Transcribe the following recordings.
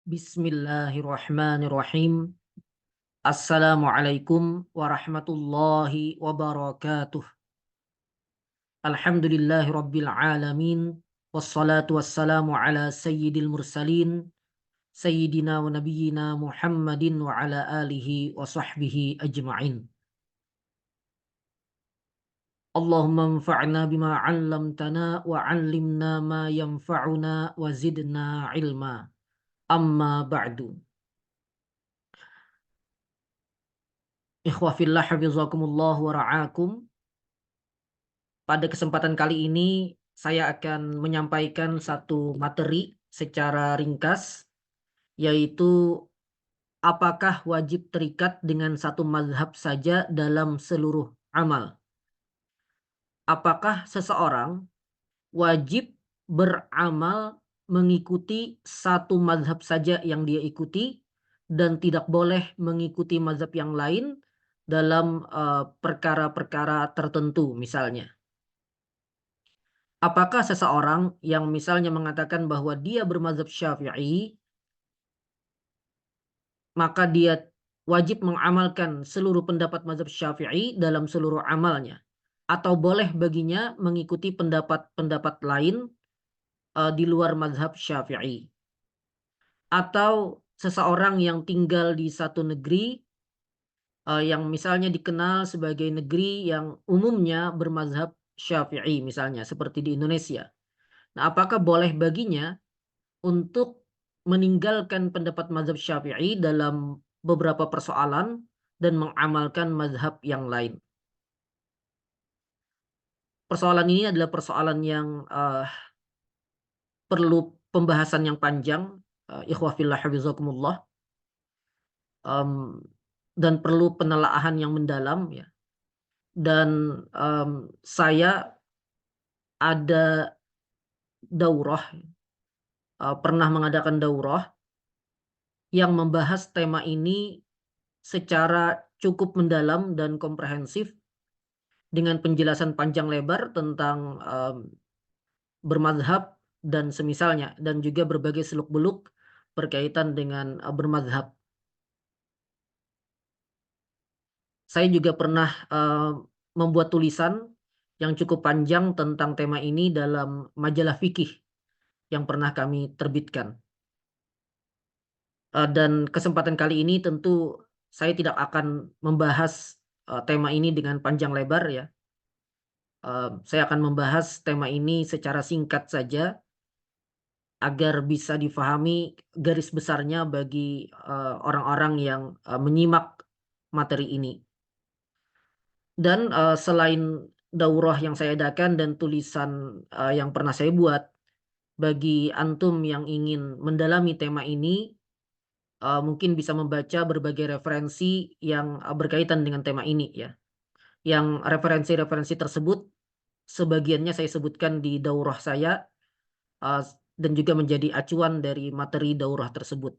Bismillahirrahmanirrahim. Assalamualaikum warahmatullahi wabarakatuh. Alhamdulillahi rabbil alamin. Wassalatu wassalamu ala sayyidil mursalin. Sayyidina wa nabiyyina Muhammadin wa ala alihi wa sahbihi ajma'in. Allahumma anfa'na bima 'allamtana wa 'allimna ma yanfa'una wa zidna ilma. Amma ba'du. Ikhwah fillah hafizakumullah wa ra'akum. Pada kesempatan kali ini saya akan menyampaikan satu materi secara ringkas, yaitu apakah wajib terikat dengan satu mazhab saja dalam seluruh amal? Apakah seseorang wajib beramal mengikuti satu mazhab saja yang dia ikuti dan tidak boleh mengikuti mazhab yang lain dalam perkara-perkara tertentu misalnya? Apakah seseorang yang misalnya mengatakan bahwa dia bermazhab Syafi'i, maka dia wajib mengamalkan seluruh pendapat mazhab Syafi'i dalam seluruh amalnya? Atau boleh baginya mengikuti pendapat-pendapat lain di luar mazhab Syafi'i? Atau seseorang yang tinggal di satu negeri yang misalnya dikenal sebagai negeri yang umumnya bermazhab Syafi'i misalnya seperti di Indonesia. Nah, apakah boleh baginya untuk meninggalkan pendapat mazhab Syafi'i dalam beberapa persoalan dan mengamalkan mazhab yang lain? Persoalan ini adalah persoalan yang perlu pembahasan yang panjang, ikhwah fillah hafizakumullah, dan perlu penelaahan yang mendalam ya. Dan saya ada daurah, pernah mengadakan daurah yang membahas tema ini secara cukup mendalam dan komprehensif dengan penjelasan panjang lebar tentang bermadzhab dan semisalnya, dan juga berbagai seluk-beluk berkaitan dengan bermadzhab. Saya juga pernah membuat tulisan yang cukup panjang tentang tema ini dalam majalah fikih yang pernah kami terbitkan. Dan kesempatan kali ini tentu saya tidak akan membahas tema ini dengan panjang lebar ya. Saya akan membahas tema ini secara singkat saja agar bisa difahami garis besarnya bagi orang-orang yang menyimak materi ini. Dan selain daurah yang saya adakan dan tulisan yang pernah saya buat, bagi antum yang ingin mendalami tema ini, mungkin bisa membaca berbagai referensi yang berkaitan dengan tema ini ya. Yang referensi-referensi tersebut sebagiannya saya sebutkan di daurah saya dan juga menjadi acuan dari materi daurah tersebut.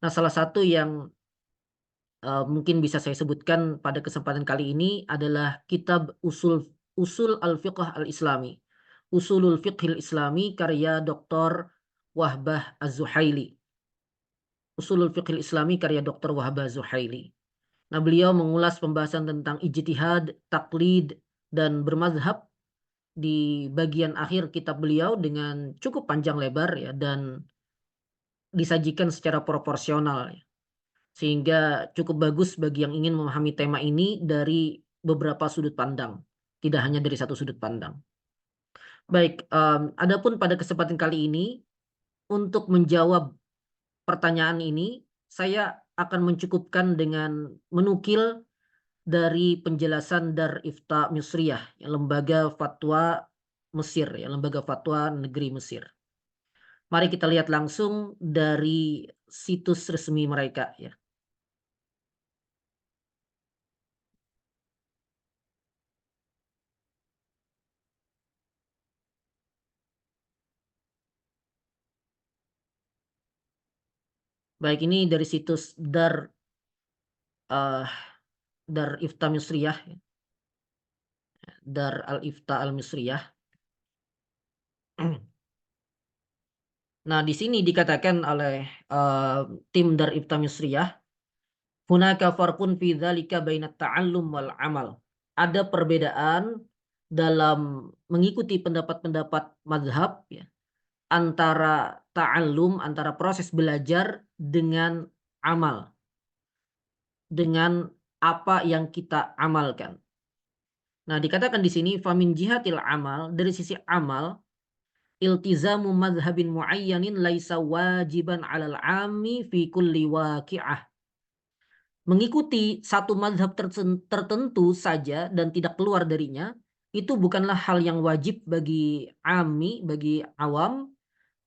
Nah, salah satu yang mungkin bisa saya sebutkan pada kesempatan kali ini adalah kitab Usul Al-Fiqh Al-Islami. Usulul Fiqhil Islami karya Dr. Wahbah Az-Zuhaili. Usulul Fiqhil Islami karya Dr. Wahbah Az-Zuhaili. Nah, beliau mengulas pembahasan tentang ijtihad, taklid, dan bermazhab di bagian akhir kitab beliau dengan cukup panjang lebar ya, dan disajikan secara proporsional ya. Sehingga cukup bagus bagi yang ingin memahami tema ini dari beberapa sudut pandang, tidak hanya dari satu sudut pandang. Baik, adapun pada kesempatan kali ini untuk menjawab pertanyaan ini saya akan mencukupkan dengan menukil dari penjelasan Dar Ifta Misriyah, lembaga fatwa Mesir, ya, lembaga fatwa negeri Mesir. Mari kita lihat langsung dari situs resmi mereka ya. Baik, ini dari situs uh, Dar Ifta Misriyah, Dar Al Ifta Al Misriyah. Nah, di sini dikatakan oleh tim Dar Ifta Misriyah, hunaka farqun fi dzalika baina ta'allum wal amal. Ada perbedaan dalam mengikuti pendapat-pendapat mazhab ya, antara ta'allum, antara proses belajar dengan amal, dengan apa yang kita amalkan. Nah, dikatakan di sini famin jihatil amal, dari sisi amal, iltizamu madhabin muayyanin laisa wajiban 'alal 'ammi fi kulli waqi'ah. Mengikuti satu madhab tertentu saja dan tidak keluar darinya, itu bukanlah hal yang wajib bagi ami, bagi awam,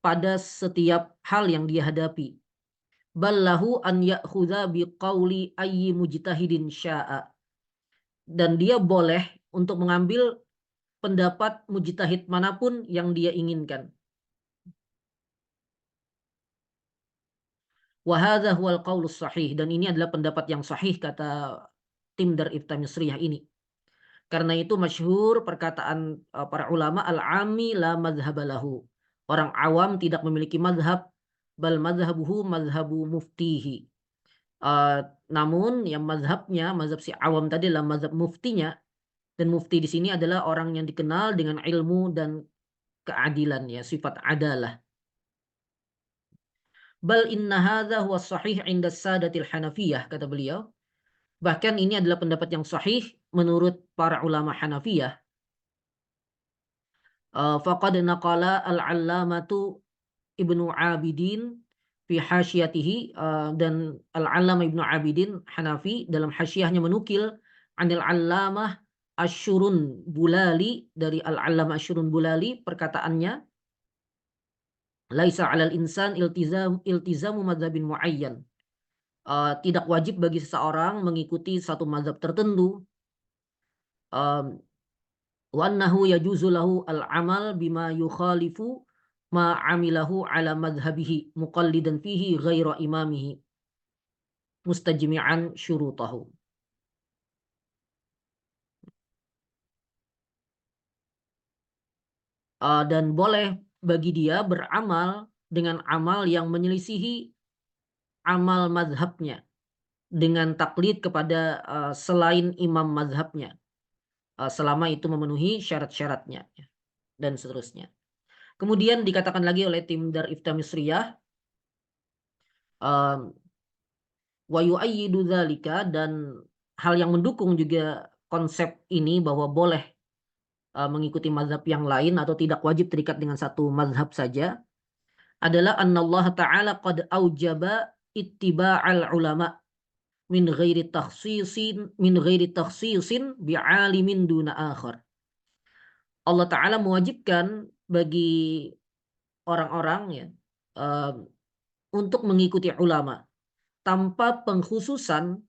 pada setiap hal yang dia hadapi. Ballahu an ya'khudha biqauli ayyi mujtahidin sya'a. Dan dia boleh untuk mengambil pendapat mujtahid manapun yang dia inginkan. Wa hadza huwal qaulus sahih, dan ini adalah pendapat yang sahih kata tim Dar Ifta Misriyah ini. Karena itu masyhur perkataan para ulama al-ami la madhhabalahu. Orang awam tidak memiliki madhab, bal madhabuhu madhabu muftihi. Namun yang madhabnya, mazhab si awam tadi adalah mazhab muftinya, dan mufti di sini adalah orang yang dikenal dengan ilmu dan keadilan ya, sifat adalah. Bal inna hadza huwa sahih 'inda sadatil Hanafiyah, kata beliau. Bahkan ini adalah pendapat yang sahih menurut para ulama Hanafiyah. Faqad naqala al-'allamatu Ibnu Abidin fi hasyiyatihi, dan Al-'Allamah Ibnu Abidin Hanafi dalam hasyiyahnya menukil anil 'Allamah Asyurun Bulali, dari Al-'Allamah Asyurun Bulali, perkataannya, laisa 'alal insan iltizamu madzhabin muayyan. Tidak wajib bagi seseorang mengikuti satu mazhab tertentu. Wa annahu yajuzu lahu al-amal bima yukhalifu ma amilahu ala madhhabihi muqallidan fihi ghaira imamihi mustajmi'an syurutahu. Dan boleh bagi dia beramal dengan amal yang menyelisihi amal madhabnya, dengan taklid kepada selain imam madhabnya, selama itu memenuhi syarat-syaratnya dan seterusnya. Kemudian dikatakan lagi oleh tim Dar Ifta Misriyah, wa yu'ayyidu dzalika, dan hal yang mendukung juga konsep ini bahwa boleh mengikuti mazhab yang lain atau tidak wajib terikat dengan satu mazhab saja, adalah annallaha ta'ala qad aujaba ittiba'al ulama min ghairi takhsisin bi'alimin duna akhar. Allah Ta'ala mewajibkan bagi orang-orang ya, untuk mengikuti ulama tanpa pengkhususan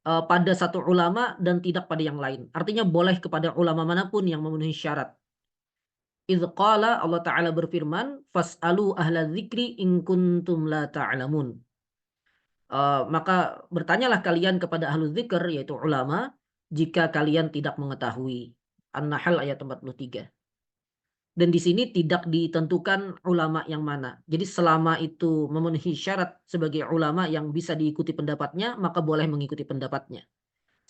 pada satu ulama dan tidak pada yang lain. Artinya boleh kepada ulama manapun yang memenuhi syarat. Idz qala, Allah Ta'ala berfirman, fas'alu ahla dzikri in kuntum la ta'lamun. Maka bertanyalah kalian kepada ahlu dzikr, yaitu ulama, jika kalian tidak mengetahui. An-Nahl ayat 43. Dan di sini tidak ditentukan ulama yang mana. Jadi selama itu memenuhi syarat sebagai ulama yang bisa diikuti pendapatnya, maka boleh mengikuti pendapatnya,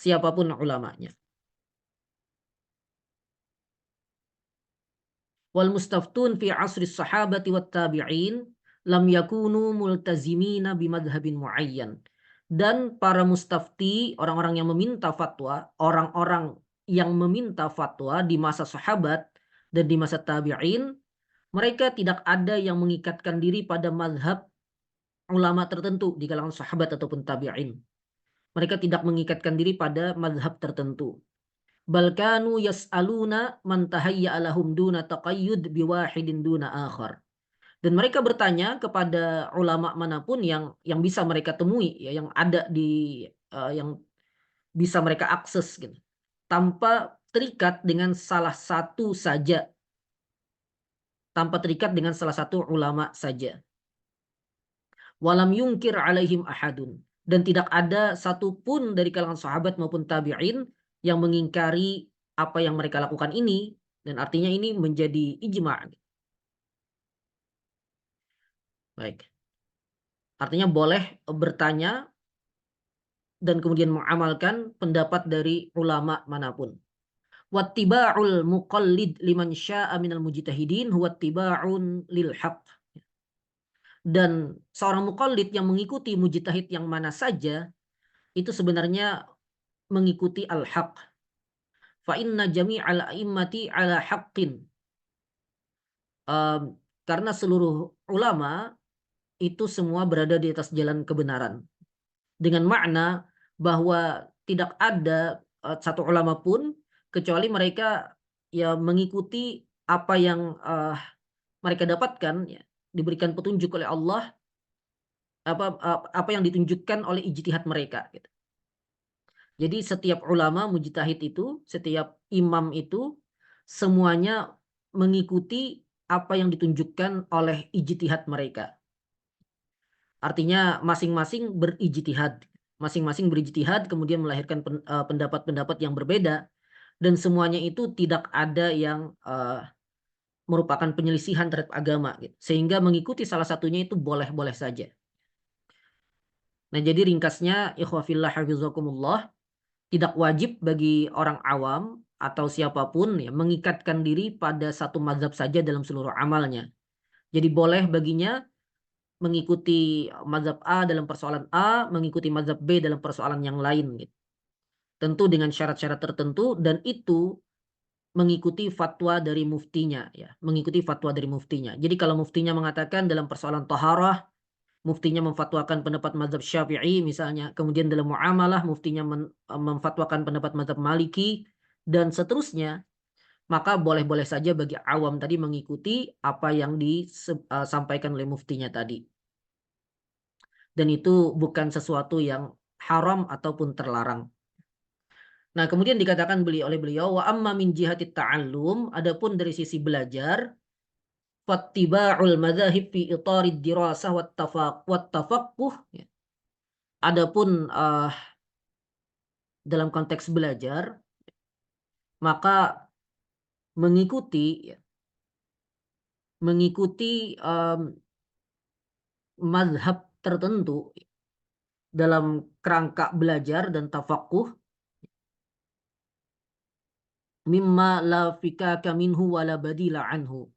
siapapun ulamanya. Wal mustaftun fi asri sahabati wat tabi'in lam yakunu multazimina bimadhabin muayyan. Dan para mustafti, orang-orang yang meminta fatwa, orang-orang yang meminta fatwa di masa sahabat dan di masa tabi'in, mereka tidak ada yang mengikatkan diri pada mazhab ulama tertentu di kalangan sahabat ataupun tabi'in. Mereka tidak mengikatkan diri pada mazhab tertentu. Balkanu yas'aluna man tahayya alahum duna taqayyud biwahidin duna akhar. Dan mereka bertanya kepada ulama manapun yang bisa mereka temui ya, yang ada di yang bisa mereka akses gitu, tanpa terikat dengan salah satu saja, tanpa terikat dengan salah satu ulama saja. Walam yungkir alaihim ahadun, dan tidak ada satupun dari kalangan sahabat maupun tabi'in yang mengingkari apa yang mereka lakukan ini, Dan artinya ini menjadi ijma'. Baik. Artinya boleh bertanya dan kemudian mengamalkan pendapat dari ulama manapun. Wattiba'ul muqallid liman sya'a minal mujtahidin huwa ittiba'un lil haqq. Dan seorang muqallid yang mengikuti mujtahid yang mana saja itu sebenarnya mengikuti al-haq. Fa inna jami'al a'immati ala haqqin. Karena seluruh ulama itu semua berada di atas jalan kebenaran. Dengan makna bahwa tidak ada satu ulama pun kecuali mereka ya mengikuti apa yang mereka dapatkan, ya, diberikan petunjuk oleh Allah, apa yang ditunjukkan oleh ijtihad mereka, gitu. Jadi setiap ulama mujtahid itu, setiap imam itu semuanya mengikuti apa yang ditunjukkan oleh ijtihad mereka. Artinya masing-masing berijtihad. Masing-masing berijtihad kemudian melahirkan pendapat-pendapat yang berbeda, dan semuanya itu tidak ada yang merupakan penyelisihan terhadap agama, gitu. Sehingga mengikuti salah satunya itu boleh-boleh saja. Nah, jadi ringkasnya ikhwafillah hafizakumullah, tidak wajib bagi orang awam atau siapapun ya mengikatkan diri pada satu mazhab saja dalam seluruh amalnya. Jadi boleh baginya mengikuti mazhab A dalam persoalan A, mengikuti mazhab B dalam persoalan yang lain, gitu. Tentu dengan syarat-syarat tertentu, dan itu mengikuti fatwa dari muftinya, ya, mengikuti fatwa dari muftinya. Jadi kalau muftinya mengatakan dalam persoalan taharah, muftinya memfatwakan pendapat mazhab Syafi'i misalnya, kemudian dalam muamalah muftinya memfatwakan pendapat mazhab Maliki dan seterusnya, maka boleh-boleh saja bagi awam tadi mengikuti apa yang disampaikan oleh muftinya tadi. Dan itu bukan sesuatu yang haram ataupun terlarang. Nah, kemudian dikatakan oleh beliau, wa amma min jihatit ta'allum, adapun dari sisi belajar, fattiba'ul madzahib fi itarid dirasah wat tafaqquh, ya. Adapun dalam konteks belajar, maka mengikuti ya, mengikuti mazhab tertentu dalam kerangka belajar dan tafaqquh, mimma la fikaka minhu wala badila anhu.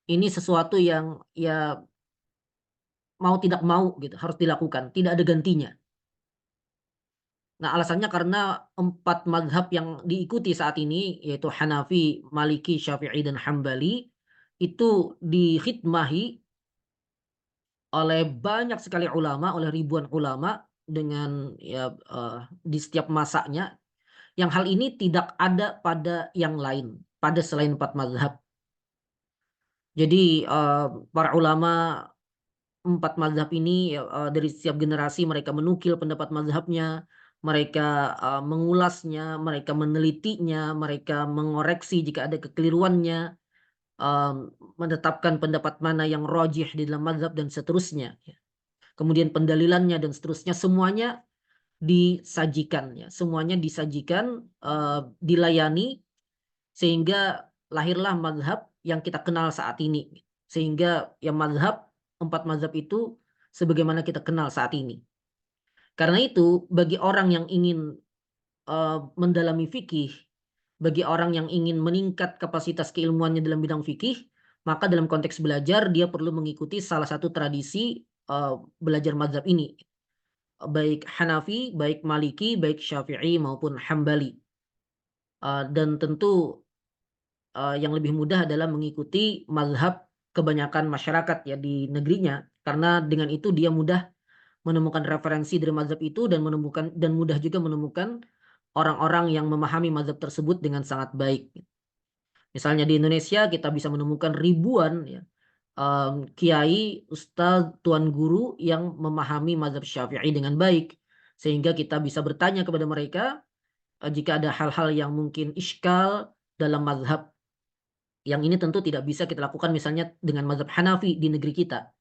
Ini sesuatu yang ya mau tidak mau gitu harus dilakukan, tidak ada gantinya. Nah, alasannya karena 4 mazhab yang diikuti saat ini, yaitu Hanafi, Maliki, Syafi'i, dan Hambali, itu dikhidmahi oleh banyak sekali ulama, oleh ribuan ulama dengan ya di setiap masanya, yang hal ini tidak ada pada yang lain, pada selain 4 mazhab. Jadi para ulama 4 mazhab ini dari setiap generasi mereka menukil pendapat mazhabnya, mereka mengulasnya, mereka menelitinya, mereka mengoreksi jika ada kekeliruannya, menetapkan pendapat mana yang rajih di dalam mazhab dan seterusnya, ya. Kemudian pendalilannya dan seterusnya semuanya disajikan, ya. Semuanya disajikan, dilayani, sehingga lahirlah mazhab yang kita kenal saat ini. Sehingga ya mazhab, 4 mazhab itu sebagaimana kita kenal saat ini. Karena itu bagi orang yang ingin mendalami fikih, bagi orang yang ingin meningkat kapasitas keilmuannya dalam bidang fikih, maka dalam konteks belajar dia perlu mengikuti salah satu tradisi belajar mazhab ini, baik Hanafi, baik Maliki, baik Syafi'i maupun Hambali. Dan tentu yang lebih mudah adalah mengikuti mazhab kebanyakan masyarakat ya di negerinya, karena dengan itu dia mudah menemukan referensi dari mazhab itu dan mudah juga menemukan orang-orang yang memahami mazhab tersebut dengan sangat baik. Misalnya di Indonesia kita bisa menemukan ribuan ya, kiai, ustadz, tuan guru yang memahami mazhab Syafi'i dengan baik, sehingga kita bisa bertanya kepada mereka jika ada hal-hal yang mungkin iskal dalam mazhab. Yang ini tentu tidak bisa kita lakukan misalnya dengan mazhab Hanafi di negeri kita.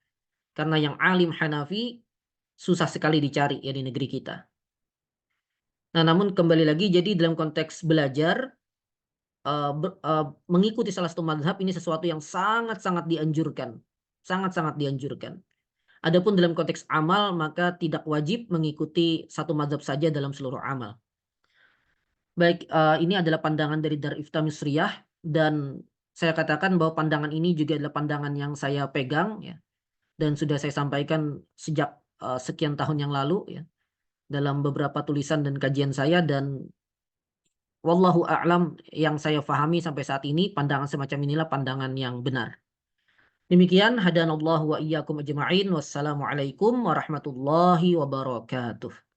Karena yang alim Hanafi susah sekali dicari ya di negeri kita. Nah, namun kembali lagi, jadi dalam konteks belajar, mengikuti salah satu mazhab ini sesuatu yang sangat-sangat dianjurkan, sangat-sangat dianjurkan. Adapun dalam konteks amal, maka tidak wajib mengikuti satu mazhab saja dalam seluruh amal. Baik, ini adalah pandangan dari Darul Ifta Misriyah, dan saya katakan bahwa pandangan ini juga adalah pandangan yang saya pegang ya, dan sudah saya sampaikan sejak, sekian tahun yang lalu ya, dalam beberapa tulisan dan kajian saya, dan wallahu a'lam, yang saya pahami sampai saat ini pandangan semacam inilah pandangan yang benar. Demikian, hadanallahu wa iyyakum ajma'in. Wassalamualaikum warahmatullahi wabarakatuh.